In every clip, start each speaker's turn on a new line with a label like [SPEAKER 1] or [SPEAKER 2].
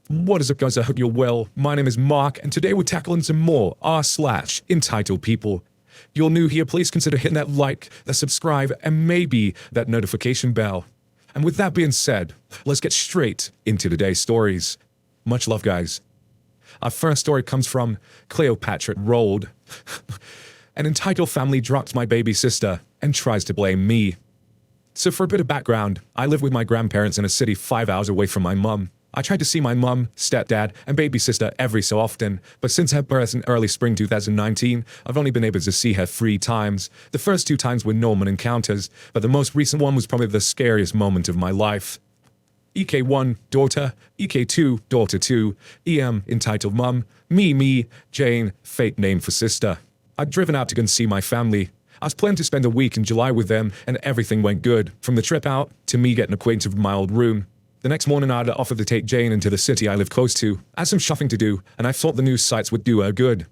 [SPEAKER 1] What is up, guys? I hope you're well. My name is Mark, and today we're tackling some more r/entitled people. If you're new here, please consider hitting that like, that subscribe, and maybe that notification bell. And with that being said, let's get straight into today's stories. Much love, guys. Our first story comes from Cleopatra Rolled. An entitled family drops my baby sister and tries to blame me. So for a bit of background, I live with my grandparents in a city 5 hours away from my mum. I tried to see my mum, stepdad, and baby sister every so often, but since her birth in early spring 2019, I've only been able to see her 3 times. The first 2 times were normal encounters, but the most recent one was probably the scariest moment of my life. EK1, daughter. EK2, daughter 2. EM, entitled mum. Me, Jane, fake name for sister. I'd driven out to go and see my family. I was planning to spend a week in July with them, and everything went good, from the trip out to me getting acquainted with my old room. The next morning, I'd offered to take Jane into the city I live close to. I had some shopping to do, and I thought the news sites would do her good.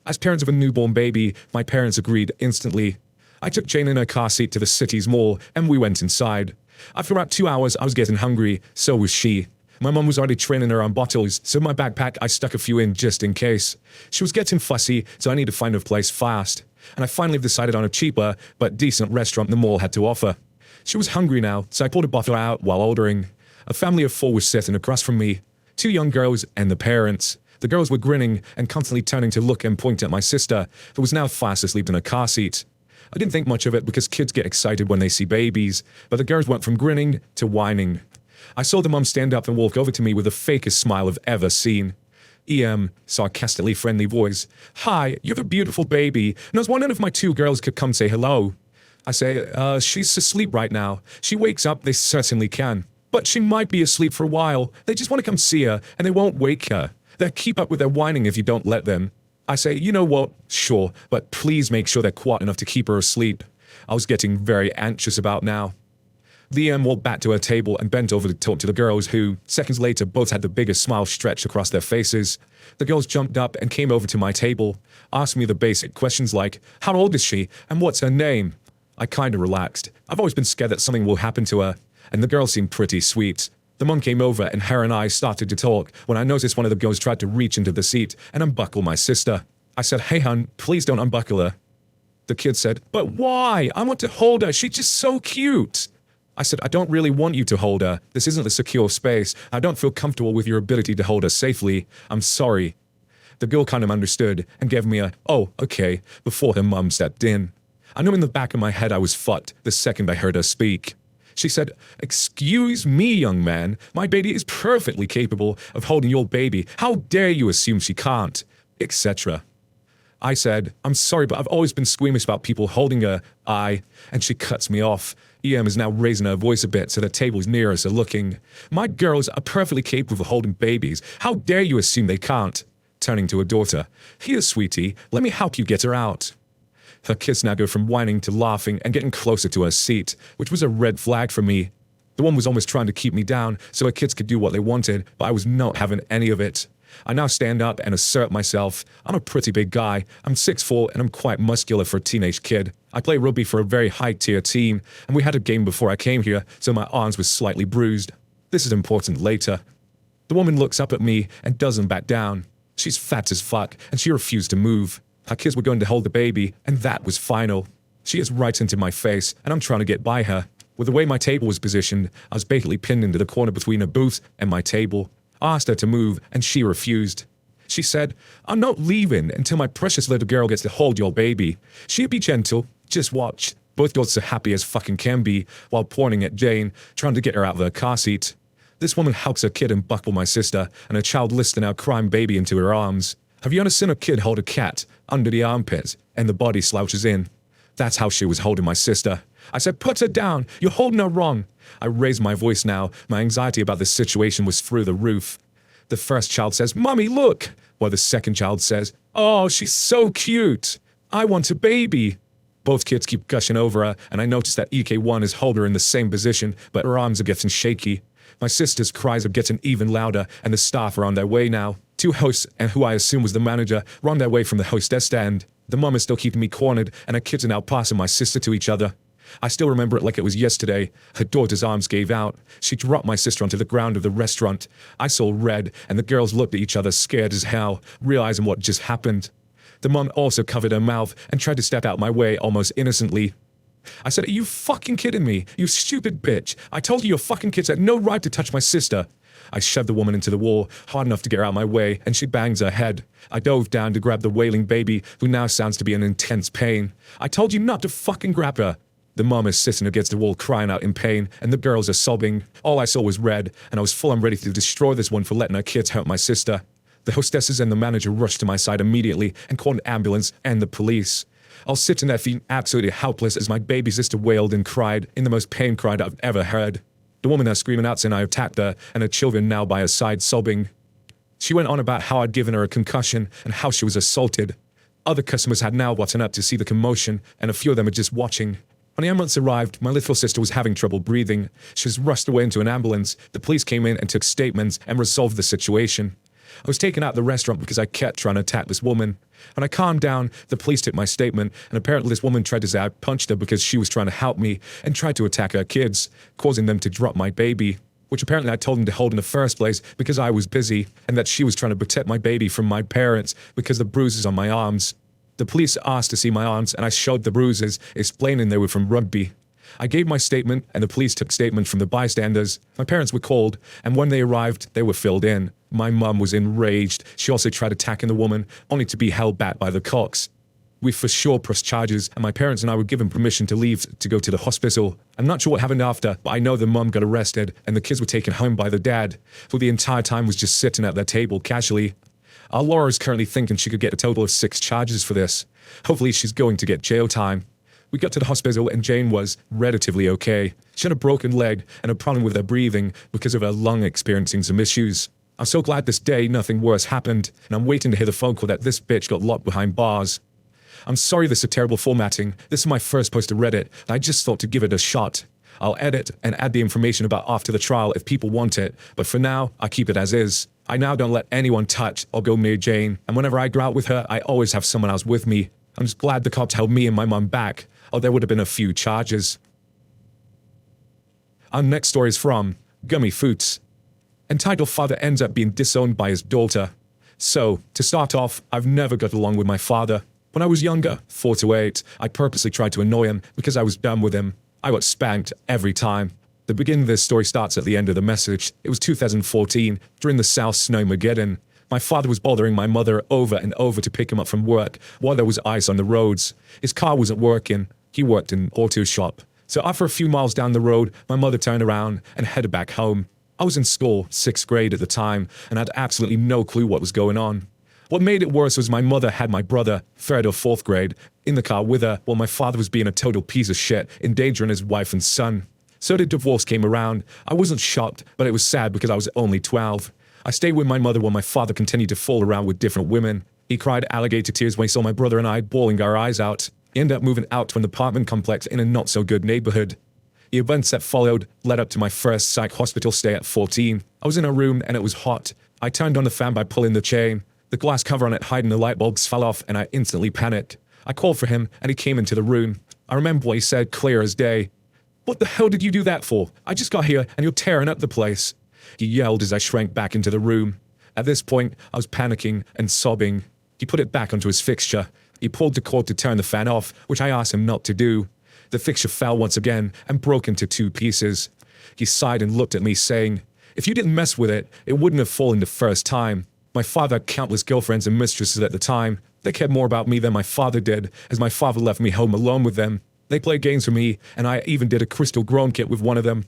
[SPEAKER 1] As parents of a newborn baby, my parents agreed instantly. I took Jane in her car seat to the city's mall, and we went inside. After about 2 hours, I was getting hungry, so was she. My mum was already training her on bottles, so in my backpack, I stuck a few in just in case. She was getting fussy, so I needed to find a place fast. And I finally decided on a cheaper, but decent restaurant the mall had to offer. She was hungry now, so I pulled a bottle out while ordering. A family of 4 was sitting across from me. 2 young girls and the parents. The girls were grinning and constantly turning to look and point at my sister, who was now fast asleep in a car seat. I didn't think much of it because kids get excited when they see babies, but the girls went from grinning to whining. I saw the mum stand up and walk over to me with the fakest smile I've ever seen. EM, sarcastically friendly voice. Hi, you have a beautiful baby, and I was wondering if my 2 girls could come say hello. I say, she's asleep right now. She wakes up, they certainly can. But she might be asleep for a while. They just want to come see her, and they won't wake her. They'll keep up with their whining if you don't let them. I say, you know what? Sure, but please make sure they're quiet enough to keep her asleep. I was getting very anxious about now. The EM walked back to her table and bent over to talk to the girls who, seconds later, both had the biggest smile stretched across their faces. The girls jumped up and came over to my table, asked me the basic questions like, how old is she, and what's her name? I kinda relaxed. I've always been scared that something will happen to her. And the girl seemed pretty sweet. The mum came over and her and I started to talk when I noticed one of the girls tried to reach into the seat and unbuckle my sister. I said, hey hun, please don't unbuckle her. The kid said, but why? I want to hold her, she's just so cute. I said, I don't really want you to hold her. This isn't a secure space. I don't feel comfortable with your ability to hold her safely. I'm sorry. The girl kind of understood and gave me a, oh, okay, before her mum stepped in. I knew in the back of my head I was fucked the second I heard her speak. She said, excuse me, young man, my baby is perfectly capable of holding your baby. How dare you assume she can't? Etc. I said, I'm sorry, but I've always been squeamish about people holding her. And she cuts me off. EM is now raising her voice a bit so the tables near us are looking. My girls are perfectly capable of holding babies. How dare you assume they can't? Turning to her daughter, here, sweetie, let me help you get her out. Her kids now go from whining to laughing and getting closer to her seat, which was a red flag for me. The one was almost trying to keep me down so her kids could do what they wanted, but I was not having any of it. I now stand up and assert myself. I'm a pretty big guy. I'm 6'4" and I'm quite muscular for a teenage kid. I play rugby for a very high-tier team, and we had a game before I came here, so my arms were slightly bruised. This is important later. The woman looks up at me and doesn't back down. She's fat as fuck, and she refused to move. Her kids were going to hold the baby, and that was final. She is right into my face, and I'm trying to get by her. With the way my table was positioned, I was basically pinned into the corner between her booth and my table. I asked her to move, and she refused. She said, I'm not leaving until my precious little girl gets to hold your baby. She'll be gentle, just watch. Both girls are happy as fucking can be, while pointing at Jane, trying to get her out of her car seat. This woman helps her kid unbuckle my sister, and her child lifting our crying baby into her arms. Have you ever seen a kid hold a cat under the armpits and the body slouches in? That's how she was holding my sister. I said, put her down. You're holding her wrong. I raised my voice now. My anxiety about this situation was through the roof. The first child says, Mommy, look. While the second child says, oh, she's so cute. I want a baby. Both kids keep gushing over her, and I notice that EK1 is holding her in the same position, but her arms are getting shaky. My sister's cries are getting even louder, and the staff are on their way now. 2 hosts, and who I assume was the manager, run their way from the hostess stand. The mum is still keeping me cornered, and her kids are now passing my sister to each other. I still remember it like it was yesterday. Her daughter's arms gave out. She dropped my sister onto the ground of the restaurant. I saw red, and the girls looked at each other scared as hell, realizing what just happened. The mom also covered her mouth and tried to step out my way almost innocently. I said, "Are you fucking kidding me? You stupid bitch. I told you your fucking kids had no right to touch my sister." I shoved the woman into the wall, hard enough to get her out of my way, and she bangs her head. I dove down to grab the wailing baby, who now sounds to be in intense pain. "I told you not to fucking grab her." The mom is sitting against the wall crying out in pain, and the girls are sobbing. All I saw was red, and I was full on ready to destroy this one for letting her kids hurt my sister. The hostesses and the manager rushed to my side immediately and called an ambulance and the police. I was sitting there feeling absolutely helpless as my baby sister wailed and cried in the most pain cry I've ever heard. The woman there screaming out saying I attacked her, and her children now by her side sobbing. She went on about how I'd given her a concussion and how she was assaulted. Other customers had now gotten up to see the commotion, and a few of them were just watching. When the ambulance arrived, my little sister was having trouble breathing. She was rushed away into an ambulance. The police came in and took statements and resolved the situation. I was taken out of the restaurant because I kept trying to attack this woman. When I calmed down, the police took my statement, and apparently this woman tried to say I punched her because she was trying to help me and tried to attack her kids, causing them to drop my baby, which apparently I told them to hold in the first place because I was busy, and that she was trying to protect my baby from my parents because of the bruises on my arms. The police asked to see my arms, and I showed the bruises, explaining they were from rugby. I gave my statement, and the police took statements from the bystanders. My parents were called, and when they arrived, they were filled in. My mum was enraged. She also tried attacking the woman, only to be held back by the cops. We for sure pressed charges, and my parents and I were given permission to leave to go to the hospital. I'm not sure what happened after, but I know the mum got arrested, and the kids were taken home by the dad, who the entire time was just sitting at their table casually. Our lawyer is currently thinking she could get a total of 6 charges for this. Hopefully she's going to get jail time. We got to the hospital and Jane was relatively okay. She had a broken leg and a problem with her breathing because of her lung experiencing some issues. I'm so glad this day nothing worse happened, and I'm waiting to hear the phone call that this bitch got locked behind bars. I'm sorry this is terrible formatting. This is my first post to Reddit, and I just thought to give it a shot. I'll edit and add the information about after the trial if people want it, but for now, I keep it as is. I now don't let anyone touch or go near Jane, and whenever I go out with her, I always have someone else with me. I'm just glad the cops held me and my mum back, or there would have been a few charges. Our next story is from Gummy Foots. Entitled Father Ends Up Being Disowned by His Daughter. So, to start off, I've never got along with my father. When I was younger, 4 to 8, I purposely tried to annoy him because I was done with him. I got spanked every time. The beginning of this story starts at the end of the message. It was 2014, during the South Snowmageddon. My father was bothering my mother over and over to pick him up from work while there was ice on the roads. His car wasn't working. He worked in an auto shop. So after a few miles down the road, my mother turned around and headed back home. I was in school, 6th grade at the time, and had absolutely no clue what was going on. What made it worse was my mother had my brother, 3rd or 4th grade, in the car with her while my father was being a total piece of shit, endangering his wife and son. So the divorce came around. I wasn't shocked, but it was sad because I was only 12. I stayed with my mother while my father continued to fool around with different women. He cried alligator tears when he saw my brother and I bawling our eyes out. He ended up moving out to an apartment complex in a not-so-good neighborhood. The events that followed led up to my first psych hospital stay at 14. I was in a room and it was hot. I turned on the fan by pulling the chain. The glass cover on it hiding the light bulbs fell off and I instantly panicked. I called for him and he came into the room. I remember what he said clear as day. "What the hell did you do that for? I just got here and you're tearing up the place." He yelled as I shrank back into the room. At this point, I was panicking and sobbing. He put it back onto his fixture. He pulled the cord to turn the fan off, which I asked him not to do. The fixture fell once again and broke into 2 pieces. He sighed and looked at me, saying, "If you didn't mess with it, it wouldn't have fallen the first time." My father had countless girlfriends and mistresses at the time. They cared more about me than my father did, as my father left me home alone with them. They played games for me, and I even did a crystal grown kit with one of them.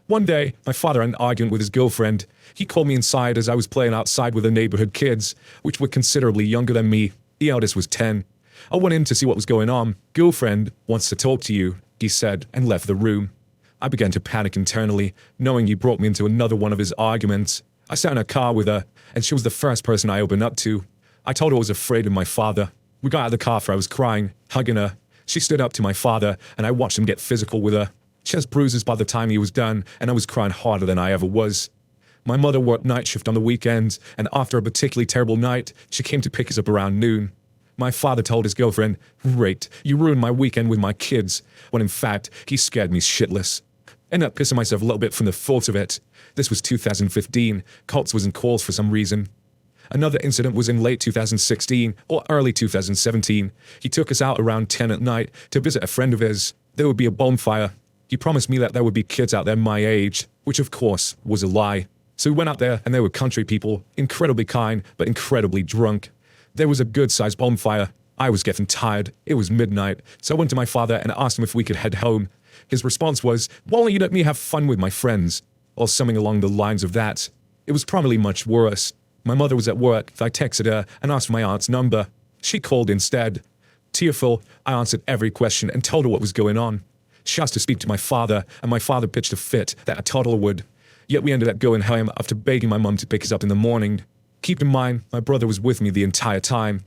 [SPEAKER 1] One day, my father had an argument with his girlfriend. He called me inside as I was playing outside with the neighborhood kids, which were considerably younger than me. The eldest was 10. I went in to see what was going on. "Girlfriend wants to talk to you," he said, and left the room. I began to panic internally, knowing he brought me into another one of his arguments. I sat in a car with her, and she was the first person I opened up to. I told her I was afraid of my father. We got out of the car for I was crying, hugging her. She stood up to my father, and I watched him get physical with her. She has bruises by the time he was done, and I was crying harder than I ever was. My mother worked night shift on the weekends, and after a particularly terrible night, she came to pick us up around noon. My father told his girlfriend, "Great, you ruined my weekend with my kids," when in fact, he scared me shitless. Ended up pissing myself a little bit from the thought of it. This was 2015, Colts was in calls for some reason. Another incident was in late 2016 or early 2017. He took us out around 10 at night to visit a friend of his. There would be a bonfire. He promised me that there would be kids out there my age, which of course was a lie. So we went out there and there were country people, incredibly kind but incredibly drunk. There was a good-sized bonfire. I was getting tired. It was midnight, so I went to my father and asked him if we could head home. His response was, "Why don't you let me have fun with my friends?" Or something along the lines of that. It was probably much worse. My mother was at work, so I texted her and asked for my aunt's number. She called instead. Tearful, I answered every question and told her what was going on. She asked to speak to my father, and my father pitched a fit that a toddler would. Yet we ended up going home after begging my mum to pick us up in the morning. Keep in mind, my brother was with me the entire time.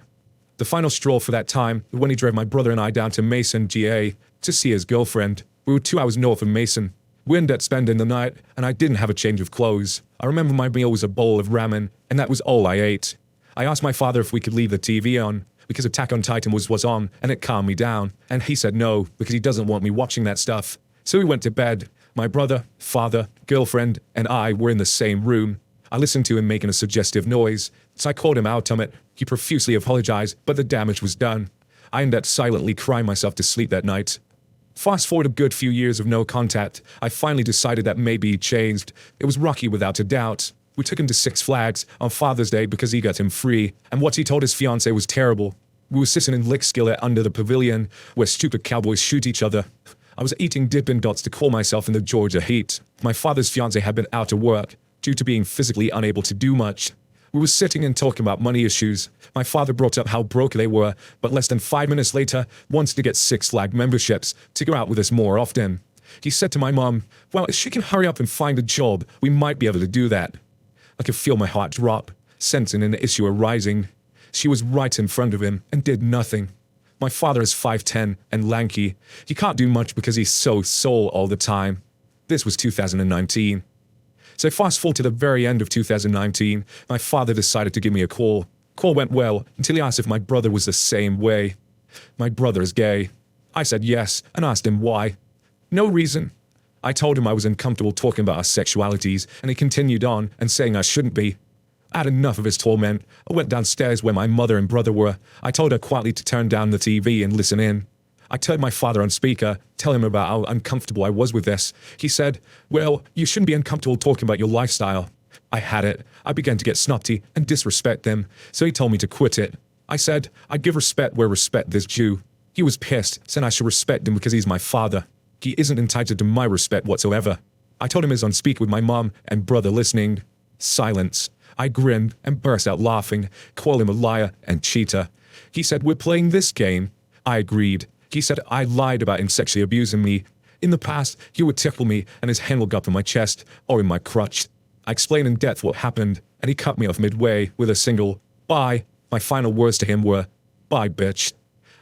[SPEAKER 1] The final straw for that time was when he drove my brother and I down to Mason, GA, to see his girlfriend. We were 2 hours north of Mason. We ended up spending the night, and I didn't have a change of clothes. I remember my meal was a bowl of ramen, and that was all I ate. I asked my father if we could leave the TV on, because Attack on Titan was on, and it calmed me down, and he said no, because he doesn't want me watching that stuff. So we went to bed. My brother, father, girlfriend, and I were in the same room. I listened to him making a suggestive noise, so I called him out on it. He profusely apologized, but the damage was done. I ended up silently crying myself to sleep that night. Fast forward a good few years of no contact, I finally decided that maybe he changed. It was Rocky without a doubt. We took him to Six Flags on Father's Day because he got him free, and what he told his fiancée was terrible. We were sitting in Lick Skillet under the pavilion, where stupid cowboys shoot each other. I was eating Dippin' Dots to cool myself in the Georgia heat. My father's fiancée had been out of work, due to being physically unable to do much. We were sitting and talking about money issues. My father brought up how broke they were, but less than 5 minutes later, wanted to get Six Flag memberships to go out with us more often. He said to my mom, "Well, if she can hurry up and find a job, we might be able to do that." I could feel my heart drop, sensing an issue arising. She was right in front of him and did nothing. My father is 5'10" and lanky. He can't do much because he's so sore all the time. This was 2019. So fast forward to the very end of 2019, my father decided to give me a call. Call went well until he asked if my brother was the same way. My brother is gay. I said yes and asked him why. No reason. I told him I was uncomfortable talking about our sexualities, and he continued on and saying I shouldn't be. I had enough of his torment. I went downstairs where my mother and brother were. I told her quietly to turn down the TV and listen in. I turned my father on speaker, telling him about how uncomfortable I was with this. He said, "Well, you shouldn't be uncomfortable talking about your lifestyle." I had it. I began to get snotty and disrespect them, so he told me to quit it. I said, I'd give respect where respect is due. He was pissed, saying I should respect him because he's my father. He isn't entitled to my respect whatsoever. I told him he was on speak with my mom and brother listening. Silence. I grinned and burst out laughing, called him a liar and cheater. He said, "We're playing this game." I agreed. He said I lied about him sexually abusing me. In the past, he would tickle me and his hand would go up in my chest or in my crotch. I explained in depth what happened, and he cut me off midway with a single, "Bye." My final words to him were, "Bye, bitch."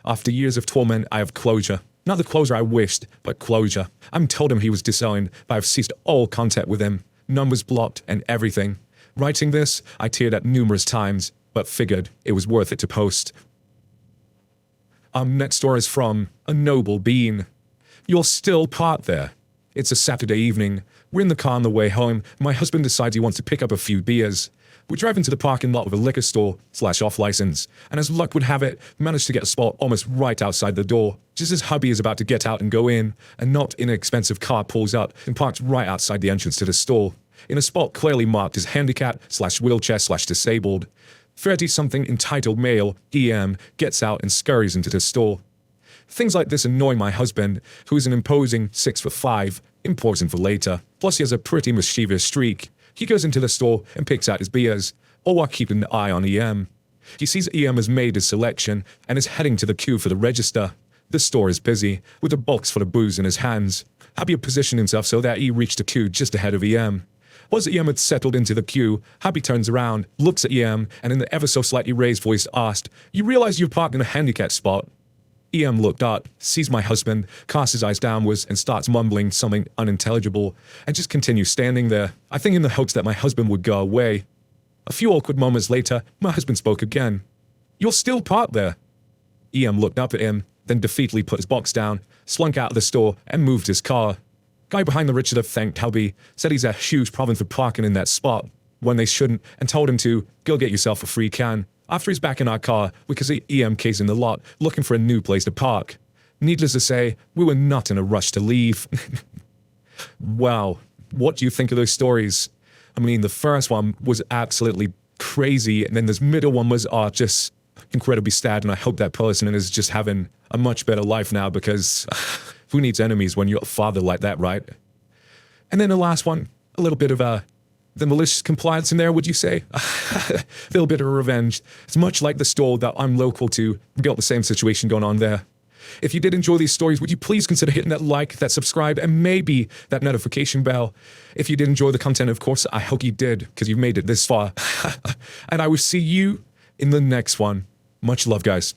[SPEAKER 1] After years of torment, I have closure. Not the closure I wished, but closure. I'm told him he was disowned, but I've ceased all contact with him. Numbers blocked and everything. Writing this, I teared up numerous times, but figured it was worth it to post. Our next story is from A Noble Bean. You're still part there. It's a Saturday evening. We're in the car on the way home. My husband decides he wants to pick up a few beers. We drive into the parking lot of a liquor store/off license, and as luck would have it, managed to get a spot almost right outside the door. Just as hubby is about to get out and go in, a not inexpensive car pulls up and parks right outside the entrance to the store, in a spot clearly marked as handicapped/wheelchair/disabled. 30-something entitled male, EM, gets out and scurries into the store. Things like this annoy my husband, who is an imposing 6'5", important for later. Plus he has a pretty mischievous streak. He goes into the store and picks out his beers, all while keeping an eye on EM. He sees EM has made his selection and is heading to the queue for the register. The store is busy, with a box full of booze in his hands. Happy had positioned himself so that he reached the queue just ahead of EM. Once EM had settled into the queue, Happy turns around, looks at EM, and in the ever so slightly raised voice asked, "You realize you're parked in a handicapped spot?" EM looked up, sees my husband, casts his eyes downwards, and starts mumbling something unintelligible, and just continues standing there, I think in the hopes that my husband would go away. A few awkward moments later, my husband spoke again. "You're still parked there." EM looked up at him, then defeatedly put his box down, slunk out of the store, and moved his car. Guy behind the register thanked Helby, said he's a huge problem for parking in that spot when they shouldn't, and told him to go get yourself a free can. After he's back in our car, we could see EMK's in the lot, looking for a new place to park. Needless to say, we were not in a rush to leave. Wow, what do you think of those stories? I mean, the first one was absolutely crazy, and then this middle one was just incredibly sad, and I hope that person is just having a much better life now, because who needs enemies when you're a father like that, right? And then the last one, a little bit of the malicious compliance in there, would you say? A little bit of revenge. It's much like the store that I'm local to. We got the same situation going on there. If you did enjoy these stories, would you please consider hitting that like, that subscribe, and maybe that notification bell? If you did enjoy the content, of course, I hope you did, because you've made it this far. And I will see you in the next one. Much love, guys.